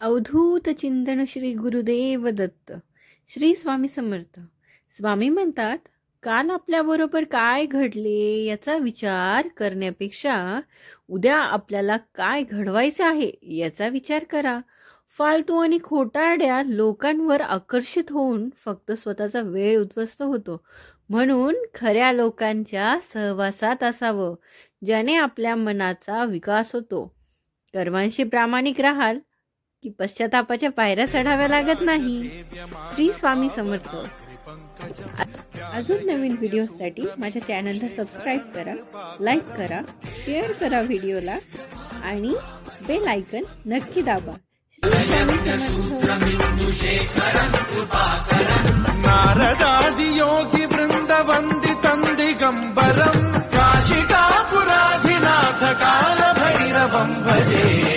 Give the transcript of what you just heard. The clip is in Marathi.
अवधूत चिंतन श्री गुरुदेव दत्त. श्री स्वामी समर्थ. स्वामी म्हणतात, काल आपल्याबरोबर काय घडले याचा विचार करण्यापेक्षा उद्या आपल्याला काय घडवायचे आहे याचा विचार करा. फालतू आणि खोटारड्या लोकांवर आकर्षित होऊन फक्त स्वतःचा वेळ उद्ध्वस्त होतो. म्हणून खऱ्या लोकांच्या सहवासात असावं, ज्याने आपल्या मनाचा विकास होतो. कर्मांशी प्रामाणिक राहाल की पश्चातापाच्या पायऱ्या चढाव्या लागत नाही. श्री स्वामी समर्थ. अजून नवीन व्हिडिओसाठी माझ्या चॅनलला सबस्क्राईब करा, लाईक करा, शेअर करा व्हिडिओला आणि बेल आयकन नक्की दाबा. श्री स्वामी समर्थ. नारदादि योगी वृंद वंदितं दिगंबरं काशिकापुराधिनाथ काल भैरवं भजे.